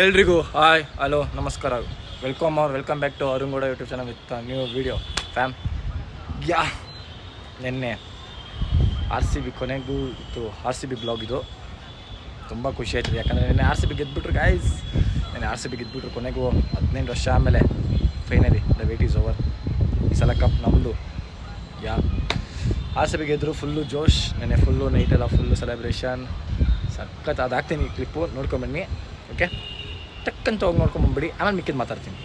ಎಲ್ರಿಗೂ hi hello ನಮಸ್ಕಾರ, welcome back to Arun Gowda YouTube channel with new video fam. ನಿನ್ನೆ RCB ಕೊನೆಗೂ ಇತ್ತು, RCB ಬ್ಲಾಗ್ ಇದು. ತುಂಬ ಖುಷಿ ಆಯ್ತದೆ, ಯಾಕಂದರೆ ನಿನ್ನೆ RCB ಗೆದ್ಬಿಟ್ರು ಗಾಯ್ಸ್. ನಿನ್ನೆ RCB ಗೆದ್ಬಿಟ್ರು ಕೊನೆಗೂ 15 ವರ್ಷ ಆಮೇಲೆ finally the wait is over. ಈ ಸಲ ಕಪ್ ನಮ್ಮದು. RCB ಗೆದ್ದರು, ಫುಲ್ಲು ಜೋಶ್. ನೆನ್ನೆ ಫುಲ್ಲು ನೈಟೆಲ್ಲ ಫುಲ್ಲು ಸೆಲೆಬ್ರೇಷನ್ ಸಖತ್. ಅದು ಹಾಕ್ತೀನಿ ಕ್ಲಿಪ್ಪು, ನೋಡ್ಕೊಂಬನ್ನಿ. ಓಕೆ, ಟಕ್ಕಂತ ಹೋಗಿ ನೋಡ್ಕೊಂಬಂದ್ಬಿಡಿ, ಆಮೇಲೆ ಮಿಕ್ಕಿದ್ದು ಮಾತಾಡ್ತೀನಿ.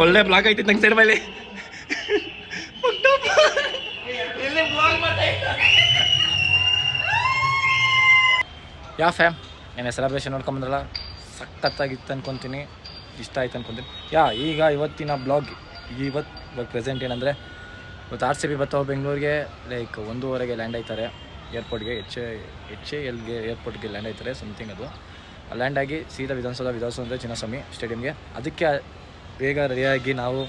ಒಳ್ಳೆ ಬ್ಲಾಗ್ ಐತಿ ನಂಗೆ ಸೈಡ್ ಮೇಲೆ. ಫ್ಯಾಮ್, ಏನೇ ಸೆಲೆಬ್ರೇಷನ್ ನೋಡ್ಕೊಂಬಂದ್ರಲ್ಲ, ಸಖತ್ತಾಗಿತ್ತು ಅನ್ಕೊತೀನಿ, ಇಷ್ಟ ಆಯ್ತು ಅನ್ಕೊತೀನಿ. ಇವತ್ತಿನ ಬ್ಲಾಗ್ ಇವತ್ತು ಪ್ರೆಸೆಂಟ್ ಏನಂದರೆ, ಇವತ್ತು RCB ಬರ್ತಾವೆ ಬೆಂಗಳೂರಿಗೆ. ಲೈಕ್ 1:30ಗೆ ಲ್ಯಾಂಡ್ ಆಯ್ತಾರೆ ಏರ್ಪೋರ್ಟ್ಗೆ, HALಗೆ ಏರ್ಪೋರ್ಟ್ಗೆ ಲ್ಯಾಂಡ್ ಆಯ್ತಾರೆ ಸಮಥಿಂಗ್. ಅದು ಲ್ಯಾಂಡ್ ಆಗಿ ಸೀದಾ ವಿಧಾನಸೌಧ ಅಂದರೆ ಚಿನ್ನಸ್ವಾಮಿ ಸ್ಟೇಡಿಯಮ್ಗೆ. ಅದಕ್ಕೆ ಬೇಗ ರೆಡಿಯಾಗಿ ನಾವು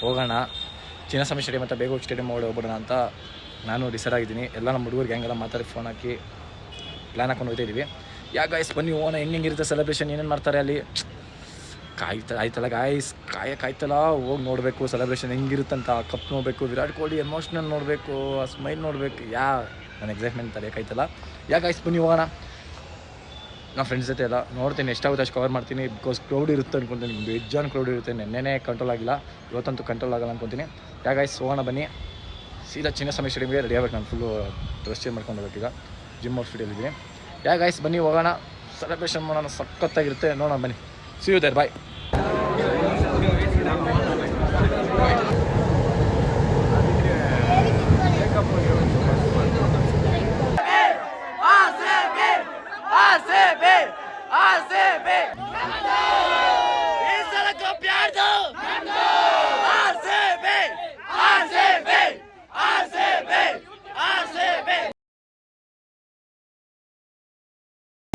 ಹೋಗೋಣ, ಚಿನ್ನಸ್ವಾಮಿ ಸ್ಟೇಡಿಯಮ್ ಅಂತ ಬೇಗ ಹೋಗಿ ಸ್ಟೇಡಿಯಮ್ ಹೋಗ್ಬಿಡೋಣ ಅಂತ ನಾನು ಡಿಸೈಡ್ ಆಗಿದ್ದೀನಿ. ಎಲ್ಲ ನಮ್ಮ ಹುಡುಗರಿಗೆ ಹೆಂಗೆಲ್ಲ ಮಾತಾಡಿ ಫೋನ್ ಹಾಕಿ ಪ್ಲ್ಯಾನ್ ಹಾಕೊಂಡು ಹೋಗ್ತಾಯಿದ್ದೀವಿ. ಗಾಯ್ಸ್ ಬನ್ನಿ ಹೋಗೋಣ, ಹೆಂಗಿರುತ್ತೆ ಸೆಲೆಬ್ರೇಷನ್, ಏನೇನು ಮಾಡ್ತಾರೆ ಅಲ್ಲಿ. ಆಯ್ತಲ್ಲ ಗಾಯ್ಸ್, ಕಾಯ್ತಲ್ಲ ಹೋಗಿ ನೋಡಬೇಕು ಸೆಲೆಬ್ರೇಷನ್ ಹೆಂಗಿರುತ್ತಂತ. ಕಪ್ ನೋಡಬೇಕು, ವಿರಾಟ್ ಕೊಹ್ಲಿ ಎಮೋಷ್ನಲ್ ನೋಡಬೇಕು, ಆ ಸ್ಮೈಲ್ ನೋಡಬೇಕು. ನನ್ನ ಎಕ್ಸೈಟ್ಮೆಂಟ್ ತಲೆಯಾಯ್ತಲ್ಲ. ಗಾಯ್ಸ್ ಬನ್ನಿ ಹೋಗೋಣ. ನಮ್ಮ ಫ್ರೆಂಡ್ಸ್ ಜೊತೆ ಎಲ್ಲ ನೋಡ್ತೀನಿ, ಎಷ್ಟಾಗುತ್ತೆ ಅಷ್ಟು ಕವರ್ ಮಾಡ್ತೀನಿ. ಬಿಕಾಸ್ ಕ್ರೌಡ್ ಇರುತ್ತೆ ಅನ್ಕೊತೀನಿ, ಬೇಜಾನ್ ಕ್ರೌಡ್ ಇರುತ್ತೆ. ನೆನ್ನೆನೇ ಕಂಟ್ರೋಲ್ ಆಗಿಲ್ಲ, ಇವತ್ತಂತೂ ಕಂಟ್ರೋಲ್ ಆಗಲ್ಲ ಅನ್ಕೊತೀನಿ. ಗಾಯ್ಸ್ ಹೋಗೋಣ ಬನ್ನಿ, ಸೀದಾ ಚಿನ್ನಸ್ವಾಮಿ ಸ್ಟೇಡಿಯಮ್ಗೆ ರೆಡಿ ಆಗಬೇಕು. ನಾನು ಫುಲ್ಲು ಡ್ರೆಸ್ ಚೇಂಜ್ ಮಾಡ್ಕೊಂಡು ಹೋಗ್ಬೇಕು, ಈಗ ಜಿಮ್ ಔಟ್ಫಿಟಲ್ಲಿದ್ದೀನಿ. ಗಾಯ್ಸ್ ಬನ್ನಿ ಹೋಗೋಣ, ಸೆಲೆಬ್ರೇಷನ್ ಮಾಡೋಣ, ಸಖತ್ತಾಗಿರುತ್ತೆ. ನೋಡೋಣ ಬನ್ನಿ, see you there, bye.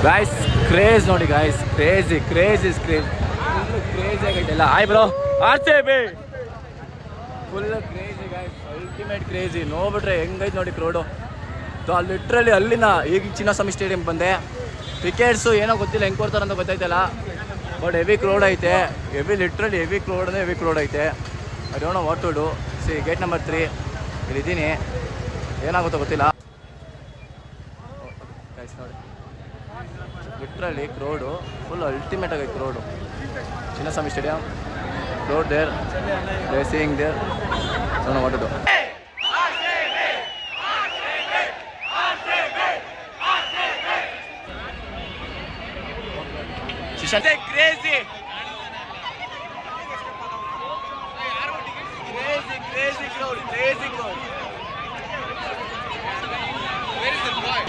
Guys craze ನೋಡಿ ಗಾಯ್ಸ್, ಕ್ರೇಜ್ ಆಗೈತೆ ಎಲ್ಲ. Hi bro, RCB full crazy guys, ultimate crazy. ನೋಡ್ಬಿಟ್ರೆ ಹೆಂಗೈತೆ ನೋಡಿ ಕ್ರೌಡು. ಲಿಟ್ರಲಿ ಅಲ್ಲಿನ ಈಗ ಚಿನ್ನಸ್ವಾಮಿ ಸ್ಟೇಡಿಯಂ ಬಂದೆ. ಟಿಕೆಟ್ಸು ಏನೋ ಗೊತ್ತಿಲ್ಲ, ಹೆಂಗೆ ಕೊಡ್ತಾರೆ ಅಂತ ಗೊತ್ತಾಯ್ತಲ್ಲ. ಬಟ್ ಹೆವಿ ಕ್ರೌಡ್ ಐತೆ, ಲಿಟ್ರಲಿ ಹೆವಿ ಕ್ರೌಡ್ ಐತೆ. I don't know what to do. See gate number 3 ಇಲ್ಲಿದ್ದೀನಿ, ಏನಾಗುತ್ತೋ ಗೊತ್ತಿಲ್ಲ ಗಾಯ್ಸ್. ನೋಡಿ ಲಿಟ್ರಲಿ ಕ್ರೌಡು ಫುಲ್ ಅಲ್ಟಿಮೇಟ್ ಆಗೈತೆ crowd. Chinnaswamy stadium crowd there, they seeing there, don't know what to do. Crazy. Crazy crowd. Where is the boy?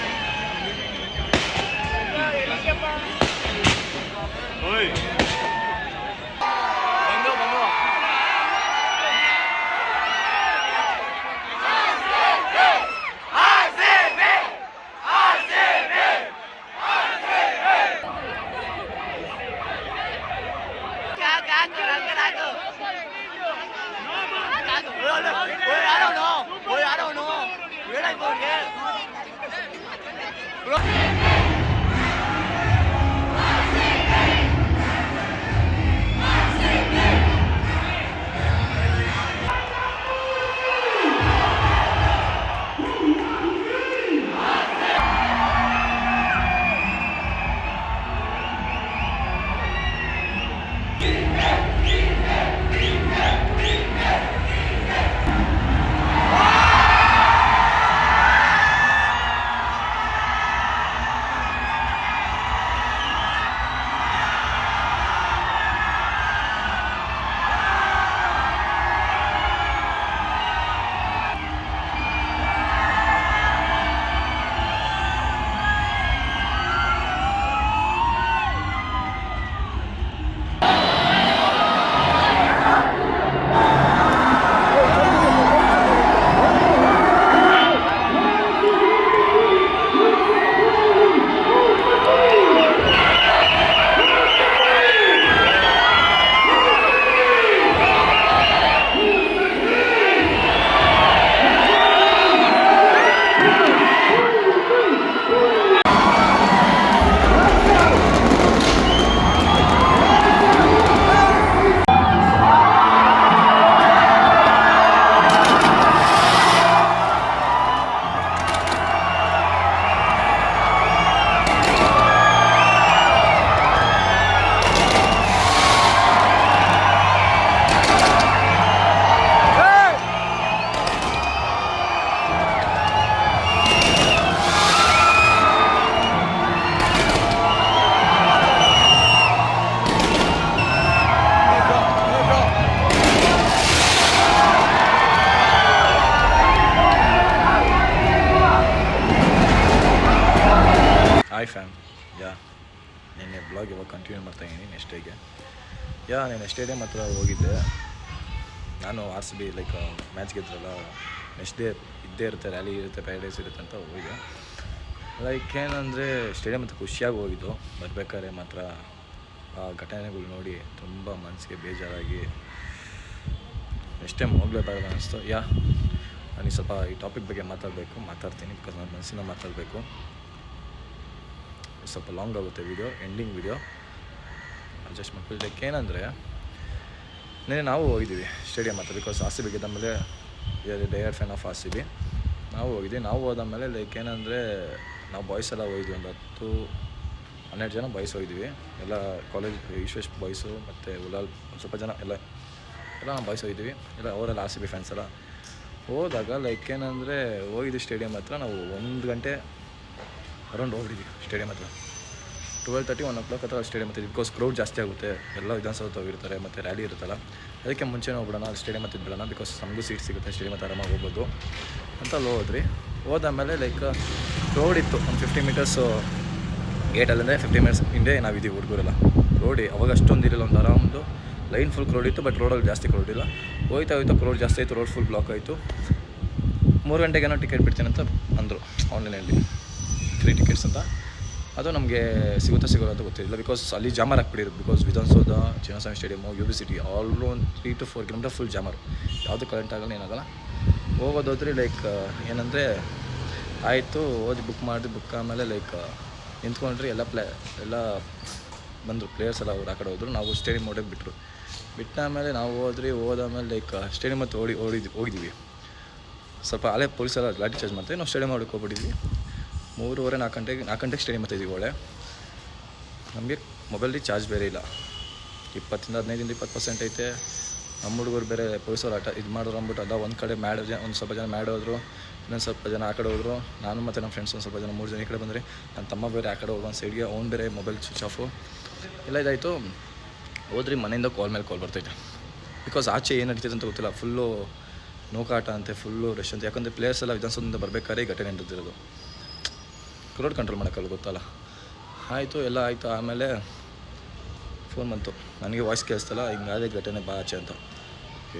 Hi fam, ನಿನ್ನೆ blog ಇವಾಗ continue ಮಾಡ್ತಾಯಿದ್ದೀನಿ next ಡೇಗೆ. ನಾನು ನೆಕ್ಸ್ಟ್ ಡೇ ಮಾತ್ರ ಹೋಗಿದ್ದೆ. ನಾನು RCB like match ಗೆದ್ರಲ್ಲ, next day ಇದ್ದೇ ಇರುತ್ತೆ, ರ್ಯಾಲಿ ಇರುತ್ತೆ, ಪ್ಯಾರಡೈಸ್ ಇರುತ್ತೆ ಅಂತ ಹೋಗಿದೆ. ಲೈಕ್ ಏನಂದರೆ ಸ್ಟೇಡಿಯಮ್ ಅಂತ ಖುಷಿಯಾಗಿ ಹೋಗಿದ್ದು. ಬರಬೇಕಾದ್ರೆ ಮಾತ್ರ ಆ ಘಟನೆಗಳು ನೋಡಿ ತುಂಬ ಮನಸ್ಸಿಗೆ ಬೇಜಾರಾಗಿ ನೆಕ್ಸ್ಟ್ ಟೈಮ್ ಹೋಗಲೇಬಾರ್ದು ಅನ್ನಿಸ್ತು. ನಾನು ಸ್ವಲ್ಪ ಈ ಟಾಪಿಕ್ ಬಗ್ಗೆ ಮಾತಾಡ್ತೀನಿ, ಬಿಕಾಸ್ ನನ್ನ ಮನಸ್ಸಿನ ಮಾತಾಡಬೇಕು. ಸ್ವಲ್ಪ ಲಾಂಗ್ ಆಗುತ್ತೆ ವಿಡಿಯೋ, ಎಂಡಿಂಗ್ ವಿಡಿಯೋ ಅಡ್ಜಸ್ಟ್ ಮಾಡ್ಕೊಳ್ಳೋದಕ್ಕೆ. ಏನಂದರೆ ನಾವು ಹೋಗಿದ್ದೀವಿ ಸ್ಟೇಡಿಯಮ್ ಹತ್ರ, ಬಿಕಾಸ್ RCB ಗೆದ್ದಾದಮೇಲೆ ಡೈಯರ್ ಫ್ಯಾನ್ ಆಫ್ RCB. ನಾವು ಹೋಗಿದ್ದೀವಿ. ನಾವು ಹೋದಾದ್ಮೇಲೆ ಲೈಕ್ ಏನಂದರೆ ನಾವು ಬಾಯ್ಸ್ ಎಲ್ಲ ಹೋಗಿದ್ವಿ, ಒಂದು 10-12 ಜನ ಬಾಯ್ಸ್ ಹೋಗಿದ್ವಿ. ಎಲ್ಲ ಕಾಲೇಜ್ ಈಶ್ವೇಶ್ ಬಾಯ್ಸು ಮತ್ತು ಉಲಾಲ್ ಸ್ವಲ್ಪ ಜನ ಎಲ್ಲ ನಾವು ಬಾಯ್ಸ್ ಹೋಗಿದ್ವಿ. ಎಲ್ಲ ಅವರೆಲ್ಲ RCB ಫ್ಯಾನ್ಸ್ ಎಲ್ಲ ಹೋದಾಗ ಲೈಕ್ ಏನಂದರೆ ಹೋಗಿದ್ವಿ ಸ್ಟೇಡಿಯಮ್ ಹತ್ರ. ನಾವು 1 ಗಂಟೆ ಅರೌಂಡ್ ಹೋಗಿದ್ವಿ ಸ್ಟೇಡಿಯಮ್ ಹತ್ರ. 12:30 1 o'clock ಹತ್ರ ಸ್ಟೇಡಿಯಮ್ ಹತ್ತಿದ್ವಿ, ಬಿಕಾಸ್ ಕ್ರೌಡ್ ಜಾಸ್ತಿ ಆಗುತ್ತೆ, ಎಲ್ಲ ವಿಧಾನಸೌಧ ಇರ್ತಾರೆ ಮತ್ತು ರ್ಯಾಲಿ ಇರುತ್ತಲ್ಲ, ಅದಕ್ಕೆ ಮುಂಚೆನೇ ಹೋಗ್ಬಿಡೋಣ, ಸ್ಟೇಡಿಯಮ್ ಹತ್ತಿದ್ದು ಬಿಡೋಣ, ಬಿಕಾಸ್ ನಮಗೂ ಸೀಟ್ ಸಿಗುತ್ತೆ, ಸ್ಟೇಡಿಯಮ್ ಹತ್ರ ಆರಾಮಾಗಿ ಹೋಗ್ಬೋದು ಅಂತ ಅಲ್ಲಿ ಹೋದ್ರಿ. ಹೋದಾದ್ಮೇಲೆ ಲೈಕ್ ಕ್ರೌಡ್ ಇತ್ತು. ಒಂದು 50 ಮೀಟರ್ಸು ಗೇಟಲ್ಲಂದರೆ 50 ಮೀಟರ್ಸ್ ಹಿಂದೆ ನಾವಿದ್ದೀವಿ ಹುಡುಗರೆಲ್ಲ. ರೋಡ್ ಅವಾಗ ಅಷ್ಟೊಂದು ಇರಲಿಲ್ಲ, ಒಂದು ಆರಾಮದು ಲೈನ್ ಫುಲ್ ಕ್ರೌಡ್ ಇತ್ತು, ಬಟ್ ರೋಡಲ್ಲಿ ಜಾಸ್ತಿ ಕ್ರೌಡ್ ಇಲ್ಲ. ಹೋಯ್ತಾ ಕ್ರೌಡ್ ಜಾಸ್ತಿ ಆಯಿತು, ರೋಡ್ ಫುಲ್ ಬ್ಲಾಕ್ ಆಯಿತು. 3 ಗಂಟೆಗೇನೋ ಟಿಕೆಟ್ ಬಿಡ್ತೀನಿ ಅಂತ ಅಂದರು ಆನ್ಲೈನಲ್ಲಿ, ಫ್ರೀ ಟಿಕೆಟ್ಸ್ ಅಂತ. ಅದು ನಮಗೆ ಸಿಗೋಲ್ಲ ಅಂತ ಗೊತ್ತಿರಲಿಲ್ಲ, ಬಿಕಾಸ್ ಅಲ್ಲಿ ಜಾಮರ್ ಹಾಕ್ಬಿಟ್ಟಿರೋದು. Because Vidhana Soudha, Chinnaswamy stadium, UB City all ಒಂದು 3 to 4 ಕಿಲೋಮೀಟರ್ ಫುಲ್ ಜಾಮರ್, ಯಾವುದು ಕರೆಂಟ್ ಆಗಲ್ಲ, ಏನಾಗಲ್ಲ. ಹೋಗೋದೋದ್ರಿ ಲೈಕ್ ಏನಂದರೆ ಆಯಿತು, ಬುಕ್ ಆಮೇಲೆ ಲೈಕ್ ನಿಂತ್ಕೊಂಡ್ರಿ. ಎಲ್ಲ ಬಂದರು ಪ್ಲೇಯರ್ಸ್ ಎಲ್ಲ, ಅವ್ರು ಆ ಕಡೆ ಹೋದರು. ನಾವು ಸ್ಟೇಡಿಯಮ್ ಹೊಡೆಗೆ ಬಿಟ್ಟಾಮೇಲೆ ನಾವು ಹೋದಾಮೇಲೆ ಲೈಕ್ ಸ್ಟೇಡಿಯಮ್ ಹತ್ತು ಹೋಗಿದ್ದೀವಿ. ಸ್ವಲ್ಪ ಅಲ್ಲೇ ಪೊಲೀಸೆಲ್ಲ ಲಾಠಿ ಚಾರ್ಜ್ ಮಾಡ್ತೀವಿ. ನಾವು ಸ್ಟೇಡಿಯಮ್ ಹೊಡಕ್ಕೆ ಹೋಗ್ಬಿಟ್ಟಿದ್ವಿ. 3:30 4 ಗಂಟೆಗೆ ಸ್ಟೇಡಿಯಮ್ ಹತ್ತಿದ್ದೀವಿ. ಒಳ್ಳೆ ನಮಗೆ ಮೊಬೈಲ್ಗೆ ಚಾರ್ಜ್ ಬೇರೆ ಇಲ್ಲ, 15% ಐತೆ. ನಮ್ಮ ಹುಡುಗರು ಬೇರೆ ಪೊಲೀಸವ್ರು ಇದು ಮಾಡೋರು ಅಂದ್ಬಿಟ್ಟು ಅಲ್ಲ, ಒಂದು ಕಡೆ ಒಂದು ಸ್ವಲ್ಪ ಜನ ಹೋದರು, ಇನ್ನೊಂದು ಸ್ವಲ್ಪ ಜನ ಆ ಕಡೆ ಹೋದರು. ನಾನು ಮತ್ತು ನಮ್ಮ ಫ್ರೆಂಡ್ಸ್ ಒಂದು ಸ್ವಲ್ಪ ಜನ 3 ಜನ ಈ ಕಡೆ ಬಂದರೆ, ನನ್ನ ತಮ್ಮ ಬೇರೆ ಆ ಕಡೆ ಹೋಗಿ ಒಂದು ಸೈಡ್ಗೆ, ಅವ್ನು ಬೇರೆ ಮೊಬೈಲ್ ಸ್ವಿಚ್ ಆಫು ಎಲ್ಲ ಇದಾಯಿತು. ಹೋದ್ರಿ, ಮನೆಯಿಂದ ಕಾಲ್ ಮೇಲೆ ಕಾಲ್ ಬರ್ತೈತೆ, ಬಿಕಾಸ್ ಆಚೆ ಏನು ನಡೀತೈತೆ ಅಂತ ಗೊತ್ತಿಲ್ಲ. ಫುಲ್ಲು ನೂಕಾಟ ಅಂತೆ, ಫುಲ್ಲು ರಶ್ ಅಂತ. ಯಾಕಂದರೆ ಪ್ಲೇಯರ್ಸ್ ಎಲ್ಲ ವಿಧಾನಸೌಧದಿಂದ ಬರಬೇಕಾದ್ರೆ ಈ ಘಟನೆ ನಡೆದಿರೋದು. ಕ್ರೌಡ್ ಕಂಟ್ರೋಲ್ ಮಾಡೋಕ್ಕಲ್ಲ, ಗೊತ್ತಲ್ಲ. ಆಯಿತು, ಎಲ್ಲ ಆಯಿತು. ಆಮೇಲೆ ಫೋನ್ ಬಂತು ನನಗೆ, ವಾಯ್ಸ್ ಕೇಳಿಸ್ತಲ್ಲ, ಹಿಂಗಾದೇ ಘಟನೆ ಬಾ ಆಚೆ ಅಂತ.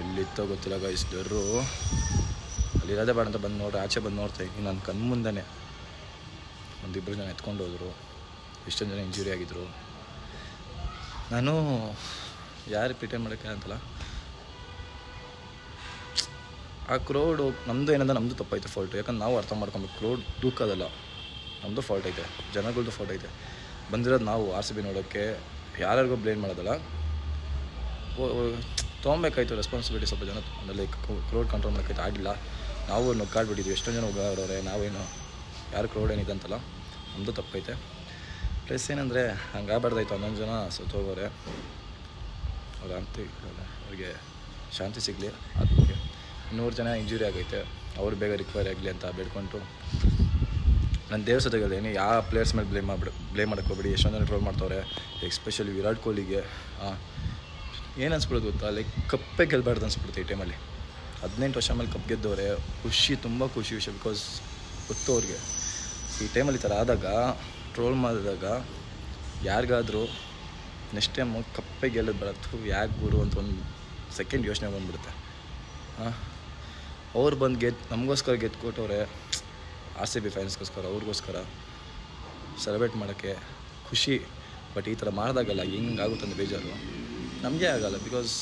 ಎಲ್ಲಿತ್ತೋ ಗೊತ್ತಿಲ್ಲ ಗೈಸ್, ಡರ್ರು ಅಲ್ಲಿರೋದೇ ಬೇಡ ಅಂತ ಬಂದು ಆಚೆ ಬಂದು ನೋಡ್ತಾಯಿದ್ದೀನಿ. ನನ್ನ ಕಣ್ಮುಂದನೇ 1-2 ಜನ ಎತ್ಕೊಂಡು ಹೋದರು, ಎಷ್ಟೊಂದು ಜನ ಇಂಜುರಿ ಆಗಿದ್ದರು. ನಾನು ಯಾರು ಪ್ರಿಟೇನ್ ಮಾಡೋಕ್ಕೆ ಅಂತಲ್ಲ, ಆ ಕ್ರೌಡು ನಮ್ಮದು ಏನಂದ್ರೆ ನಮ್ಮದು ತಪ್ಪಾಯಿತು ಫಾಲ್ಟು. ಯಾಕಂದ್ರೆ ನಾವು ಅರ್ಥ ಮಾಡ್ಕೊಬೇಕು, ಕ್ರೌಡ್ ದೂಕೋದಲ್ಲ, ನಮ್ಮದು ಫಾಲ್ಟ್ ಐತೆ, ಜನಗಳದ್ದು ಫಾಲ್ಟ್ ಐತೆ. ಬಂದಿರೋದು ನಾವು RCB ನೋಡೋಕ್ಕೆ, ಯಾರ್ಯಾರಿಗೂ ಬ್ಲೇಮ್ ಮಾಡೋದಲ್ಲ. ತೊಗೊಬೇಕಾಯ್ತು ರೆಸ್ಪಾನ್ಸಿಬಿಲಿಟಿ ಸ್ವಲ್ಪ ಜನ, ಅಂದರೆ ಲೈಕ್ ಕ್ರೌಡ್ ಕಂಟ್ರೋಲ್ ಮಾಡೋಕ್ಕೈತೆ, ಆಗಿಲ್ಲ. ನಾವು ನುಗ್ಗಾಡ್ಬಿಟ್ಟಿದ್ವಿ, ಎಷ್ಟೊಂದು ಜನ ಹೋಗಾಡೋರೆ, ನಾವೇನು ಯಾರು ಕ್ರೌಡ್ ಏನಿದೆ ಅಂತಲ್ಲ, ನಮ್ಮದು ತಪ್ಪೈತೆ. ಪ್ಲಸ್ ಏನಂದರೆ ಹಂಗೆ ಆಗಬಾರ್ದಾಯ್ತು, 11 ಜನ ಸತ್ತೋಗೋರೆ, ಅವ್ರಿಗೆ ಶಾಂತಿ ಸಿಗಲಿ. ಅದಕ್ಕೆ 100 ಜನ ಇಂಜುರಿ ಆಗೈತೆ, ಅವ್ರು ಬೇಗ ರಿಕವರಿ ಆಗಲಿ ಅಂತ ಬೇಡ್ಕೊಂಡು ನಾನು ದೇವ್ರ ಸತ ಹೇಳಿದ್ದೀನಿ, ಯಾವ ಪ್ಲೇಯರ್ಸ್ ಮೇಲೆ ಬ್ಲೇಮ್ ಮಾಡೋಕ್ಕೆ ಹೋಗ್ಬೇಡಿ. ಎಷ್ಟೊಂದು ಜನ ಟ್ರೋಲ್ ಮಾಡ್ತವ್ರೆ, ಎಸ್ಪೆಷಲಿ ವಿರಾಟ್ ಕೊಹ್ಲಿಗೆ. ಏನು ಅನ್ಸ್ಬಿಡೋದು ಗೊತ್ತಾ, ಲೈಕ್ ಕಪ್ಪೇ ಗೆಲ್ಲಬಾರ್ದು ಅನ್ಸ್ಬಿಡುತ್ತೆ ಈ ಟೈಮಲ್ಲಿ. 18 ವರ್ಷ ಮೇಲೆ ಕಪ್ ಗೆದ್ದವ್ರೆ, ತುಂಬ ಖುಷಿ ವಿಷಯ. ಬಿಕಾಸ್ ಗೊತ್ತು ಅವ್ರಿಗೆ ಈ ಟೈಮಲ್ಲಿ ಈ ಥರ ಆದಾಗ, ಟ್ರೋಲ್ ಮಾಡಿದಾಗ ಯಾರಿಗಾದರೂ ನೆಕ್ಸ್ಟ್ ಟೈಮ್ ಕಪ್ಪೇ ಗೆಲ್ಲೋದು ಬರತ್ತು, ಯಾಕೆ ಗುರು ಅಂತ ಒಂದು ಸೆಕೆಂಡ್ ಯೋಚನೆ ಬಂದುಬಿಡುತ್ತೆ. ಅವ್ರು ಬಂದು ನಮಗೋಸ್ಕರ ಗೆದ್ಕೊಟ್ಟವ್ರೆ, RCB ಫ್ಯಾನ್ಸ್ಗೋಸ್ಕರ, ಅವ್ರಿಗೋಸ್ಕರ ಸೆಲೆಬ್ರೇಟ್ ಮಾಡೋಕ್ಕೆ ಖುಷಿ. ಬಟ್ ಈ ಥರ ಮಾಡಿದಾಗಲ್ಲ ಹೆಂಗಾಗುತ್ತಂದ್ರೆ ಬೇಜಾರು ನಮಗೆ ಆಗೋಲ್ಲ. ಬಿಕಾಸ್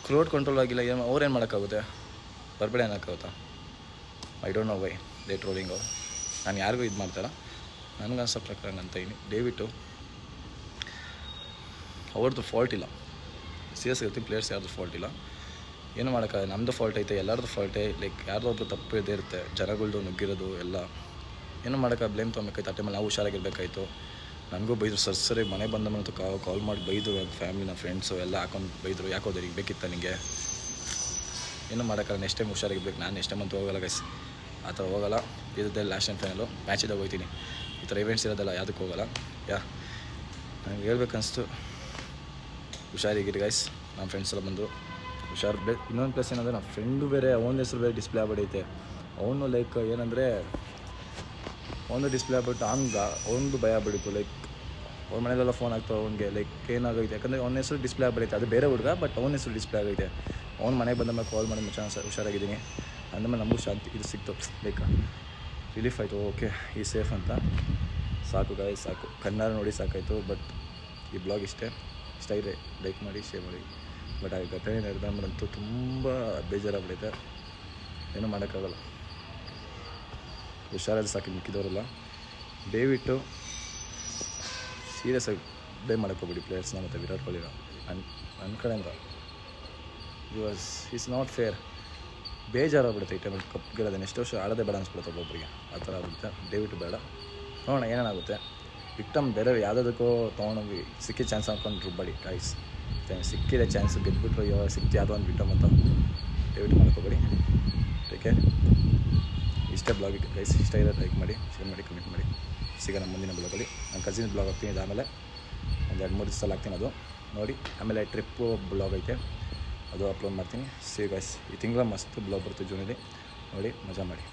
ಕ್ರೌಡ್ ಕಂಟ್ರೋಲ್ ಆಗಿಲ್ಲ, ಅವ್ರೇನು ಮಾಡೋಕ್ಕಾಗುತ್ತೆ, ಬರಬೇಡ ಅನ್ನೋಕ್ಕಾಗುತ್ತಾ? I don't know why they trolling ಅವ್ರು. ನಾನು ಯಾರಿಗೂ ಇದು ಮಾಡ್ತಾರ, ನನಗೆ ಅನ್ಸೋ ಪ್ರಕಾರ ಅಂತ ಇದ್ದೀನಿ. ದಯವಿಟ್ಟು ಅವ್ರದ್ದು ಫಾಲ್ಟ್ ಇಲ್ಲ, ಸೀರಿಯಸ್ ಹೇಳ್ತೀನಿ, ಪ್ಲೇಯರ್ಸ್ ಯಾರ್ದು ಫಾಲ್ಟ್ ಇಲ್ಲ, ಏನು ಮಾಡೋಕ್ಕಾಗಲ್ಲ. ನಮ್ಮದು ಫಾಲ್ಟ್ ಐತೆ, ಎಲ್ಲರದ್ದು ಫಾಲ್ಟೇ. ಲೈಕ್ ಯಾರ್ದೋ ಒಬ್ರು ತಪ್ಪು ಇದ್ದೇ ಇರುತ್ತೆ, ಜನಗಳ್ದು ನುಗ್ಗಿರೋದು ಎಲ್ಲ. ಏನು ಮಾಡೋಕ್ಕೆ ಬ್ಲೇಮ್ ತೊಗೊಬೇಕಾಯ್ತು. ಆ ಟೈಮಲ್ಲಿ ನಾವು ಹುಷಾರಾಗಿರ್ಬೇಕಾಯ್ತು. ನನಗೂ ಬೈದರು, ಸರಿ ಮನೆ ಬಂದ ಮೇಲೆ ಕಾಲ್ ಮಾಡಿ ಬೈದರು, ನನ್ನ ಫ್ಯಾಮಿಲಿ, ನನ್ನ ಫ್ರೆಂಡ್ಸು ಎಲ್ಲ ಹಾಕೊಂಡು ಬೈದರು, ಯಾಕೋದ್ರೆ ಈಗ ಬೇಕಿತ್ತ ನಿಮಗೆ, ಏನು ಮಾಡೋಕ್ಕಲ್ಲ. Next time ಹುಷಾರಾಗಿರ್ಬೇಕು. ನಾನು ನೆಕ್ಸ್ಟ್ ಟೈಮ್ ಅಂತೂ ಹೋಗಲ್ಲ ಗೈಸ್, ಆ ಥರ ಹೋಗಲ್ಲ. ಇರುತ್ತೆ ಲಾಸ್ಟ್ ಟೈಮ್ ಫೈನಲು, ಮ್ಯಾಚಿದಾಗ ಹೋಗ್ತೀನಿ. ಈ ಥರ ಇವೆಂಟ್ಸ್ ಇರೋದಲ್ಲ, ಯಾವುದಕ್ಕೆ ಹೋಗಲ್ಲ. ನನಗೆ ಹೇಳ್ಬೇಕನ್ನಿಸ್ತು, ಹುಷಾರಾಗಿರಿ ಗೈಸ್. ನಮ್ಮ ಫ್ರೆಂಡ್ಸ್ ಎಲ್ಲ ಬಂದರು, ಹುಷಾರು. ಇನ್ನೊಂದು ಪ್ಲಸ್ ಏನಂದರೆ, ನಮ್ಮ ಫ್ರೆಂಡು ಬೇರೆ, ಅವನ ಹೆಸರು ಬೇರೆ ಡಿಸ್ಪ್ಲೇ ಆಗ್ಬಿಡೈತೆ. ಅವನು ಲೈಕ್ ಏನಂದರೆ, ಅವನು ಡಿಸ್ಪ್ಲೇ ಆಗ್ಬಿಟ್ಟು ಅವನದು ಭಯ ಆಗ್ಬಿಡಿತ್ತು. ಲೈಕ್ ಅವ್ರ ಮನೆಯಲ್ಲೆಲ್ಲ ಫೋನ್ ಆಗ್ತಾವೆ ಅವ್ನಿಗೆ, ಲೈಕ್ ಏನಾಗೈತೆ, ಯಾಕಂದರೆ ಅವನ ಹೆಸರು ಡಿಸ್ಪ್ಲೇ ಆಗ್ಬಿಡೈತೆ. ಅದು ಬೇರೆ ಹುಡುಗ, ಬಟ್ ಅವನ ಹೆಸರು ಡಿಸ್ಪ್ಲೇ ಆಗೈತೆ. ಅವ್ನ ಮನೆಗೆ ಬಂದ ಮೇಲೆ ಕಾಲ್ ಮಾಡಿ ಚೆನ್ನಾಗಿ ಹುಷಾರಾಗಿದ್ದೀನಿ ಅಂದಮೇಲೆ ನಮಗೂ ಶಾಂತಿ ಇದು ಸಿಕ್ತು, ಲೈಕ್ ರಿಲೀಫ್ ಆಯಿತು. ಓಕೆ, ಈ ಸೇಫ್ ಅಂತ ಸಾಕು ಗಾಯ, ಸಾಕು ಕಣ್ಣಾರ ನೋಡಿ ಸಾಕಾಯಿತು. ಬಟ್ ಈ ಬ್ಲಾಗ್ ಇಷ್ಟ ಇದೆ, ಲೈಕ್ ಮಾಡಿ, ಶೇರ್ ಮಾಡಿ. ಬಟ್ ಆ ಘಟನೆ ನಡೆದಂತೂ ತುಂಬ ಬೇಜಾರಾಗ್ಬಿಡೈತೆ, ಏನೂ ಮಾಡೋಕ್ಕಾಗಲ್ಲ. ಹುಷಾರಾಗಿ ಸಾಕಿ ಮಿಕ್ಕಿದವರಲ್ಲ. ದಯವಿಟ್ಟು ಸೀರಿಯಸ್ಸಾಗಿ ಬ್ಲೇಮ್ ಮಾಡೋಕ್ಕೋಗ್ಬಿಡಿ ಪ್ಲೇಯರ್ಸ್ನ ಮತ್ತು ವಿರಾಟ್ ಕೊಹ್ಲಿನ. ನನ್ನ ಕಡೆಯಿಂದ ಈಸ್ ನಾಟ್ ಫೇರ್. ಬೇಜಾರಾಗ್ಬಿಡುತ್ತೆ ಈ ಟೈಮಲ್ಲಿ ಕಪ್ ಗೆಲ್ಲೋದು. ನೆಕ್ಸ್ಟ್ ವರ್ಷ ಆಡೋದೇ ಬೇಡ ಅನ್ಸ್ಬಿಡುತ್ತೆ ಒಬ್ಬೊಬ್ಬರಿಗೆ, ಆ ಥರ ಆಗ್ಬಿಡುತ್ತೆ. ದಯವಿಟ್ಟು ಬೇಡ, ನೋಡೋಣ ಏನೇನಾಗುತ್ತೆ. ವಿಕ್ಟಮ್ ಬೇರೆ ಯಾವುದಕ್ಕೋ ತೊಗೊಂಡೋಗಿ ಸಿಕ್ಕಿದ ಚಾನ್ಸ್ ಹಾಕೊಂಡು ರುಬ್ಬಡಿ ಗೈಸ್. ಸಿಕ್ಕಿದೆ ಚಾನ್ಸ್, ಗೆದ್ಬಿಟ್ರು ಇವಾಗ ಸಿಕ್ತಿ ಯಾವುದೋ ಒಂದು ವಿಕ್ಟಮ್ ಅಂತ ದಯವಿಟ್ಟು ಮಾಡ್ಕೋಬೇಡಿ. ಓಕೆ, ಇಷ್ಟೇ ಬ್ಲಾಗಿಗೆ ಗೈಸ್. ಇಷ್ಟ ಇದೆ ಲೈಕ್ ಮಾಡಿ, ಶೇರ್ ಮಾಡಿ, ಕಮೆಂಟ್ ಮಾಡಿ. ಸಿಗೋಣ ಮುಂದಿನ ಬ್ಲಾಗಲ್ಲಿ. ನನ್ನ ಕಸಿನ್ ಬ್ಲಾಗ್ ಹಾಕ್ತೀನಿ, ಇದಾದಮೇಲೆ ಒಂದು 2-3 ದಿವಸ ಹಾಕ್ತೀನಿ, ಅದು ನೋಡಿ. ಆಮೇಲೆ ಟ್ರಿಪ್ಪು ಬ್ಲಾಗ್ ಐತೆ, ಅದು ಅಪ್ಲೋಡ್ ಮಾಡ್ತೀನಿ. ಸಿ ಗೈಸ್, ಈ ತಿಂಗಳ ಮಸ್ತ್ ಬ್ಲಾಗ್ ಬರ್ತೀವಿ ಜೂನಲ್ಲಿ, ನೋಡಿ ಮಜಾ ಮಾಡಿ.